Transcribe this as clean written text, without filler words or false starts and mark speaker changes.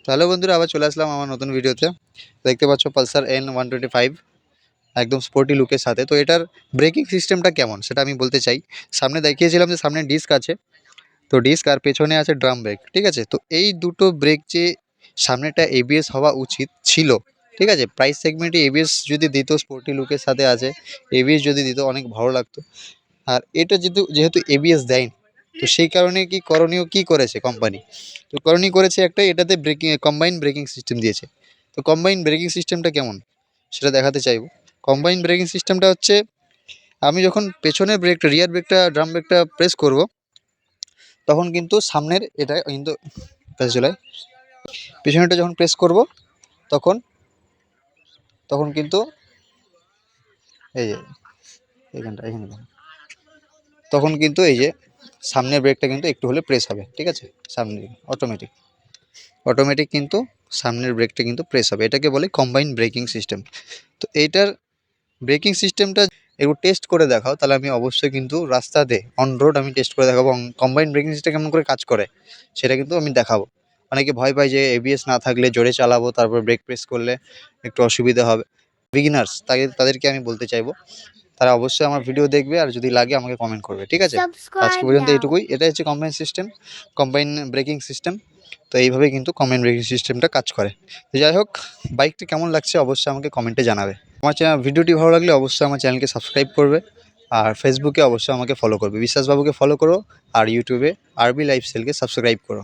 Speaker 1: তো হ্যালো বন্ধুরা, আবার চলে আসলাম আমার নতুন ভিডিওতে। দেখতে পাচ্ছ পালসার N125 একদম স্পোর্টি লুকের সাথে। তো এটার ব্রেকিং সিস্টেমটা কেমন সেটা আমি বলতে চাই। সামনে দেখিয়েছিলাম যে সামনে ডিস্ক আছে, তো ডিস্ক আর পেছনে আছে ড্রাম ব্রেক, ঠিক আছে। তো এই দুটো ব্রেক যে সামনেটা এবিএস হওয়া উচিত ছিল, ঠিক আছে। প্রাইস সেগমেন্টে এবিএস যদি দিত, স্পোর্টি লুকের সাথে আছে, এবিএস যদি দিত অনেক ভালো লাগতো। আর এটা যেহেতু এবিএস দেয়নি, তো সেই কারণে কি করণীয় কি করেছে কোম্পানি, তো করণীয় করেছে একটাই, এটাতে কম্বাইন ব্রেকিং সিস্টেম দিয়েছে। তো কম্বাইন ব্রেকিং সিস্টেমটা কেমন সেটা দেখাতে চাইবো। কম্বাইন ব্রেকিং সিস্টেমটা হচ্ছে, আমি যখন পেছনের ব্রেকটা, রিয়ার ব্রেকটা, ড্রাম ব্রেকটা প্রেস করব, তখন কিন্তু সামনের এটা কিন্তু কাছে চলে, পেছনেরটা যখন প্রেস করব তখন তখন কিন্তু এই যে এখানে তখন কিন্তু এই যে সামনের ব্রেকটা কিন্তু একটু হলে প্রেস হবে, ঠিক আছে। সামনে অটোমেটিক কিন্তু সামনের ব্রেকটা কিন্তু প্রেস হবে, এটাকে বলে কম্বাইন ব্রেকিং সিস্টেম। তো এইটার ব্রেকিং সিস্টেমটা একটু টেস্ট করে দেখাও, তাহলে আমি অবশ্যই কিন্তু রাস্তাতে অন রোড আমি টেস্ট করে দেখাবো কম্বাইন ব্রেকিং সিস্টেম কেমন করে কাজ করে, সেটা কিন্তু আমি দেখাবো। অনেকে ভয় পায় যে এবিএস না থাকলে জোরে চালাবো, তারপর ব্রেক প্রেস করলে একটু অসুবিধা হবে। বিগিনার্স তাদেরকে আমি বলতে চাইবো, তারা অবশ্যই আমার ভিডিও দেখবে, আর যদি লাগে আমাকে কমেন্ট করবে, ঠিক আছে। আজকে পর্যন্ত এইটুকুই। এটা হচ্ছে কম্বাইন ব্রেকিং সিস্টেম। তো এইভাবেই কিন্তু কম্বাইন ব্রেকিং সিস্টেমটা কাজ করে। তো যাই হোক, বাইকটি কেমন লাগছে অবশ্যই আমাকে কমেন্টে জানাবে। আমার ভিডিওটি ভালো লাগলে অবশ্যই আমার চ্যানেলকে সাবস্ক্রাইব করবে, আর ফেসবুকে অবশ্যই আমাকে ফলো করবে, বিশ্বাসবাবুকে ফলো করো, আর ইউটিউবে আরবি লাইফস্টাইলকে সাবস্ক্রাইব করো।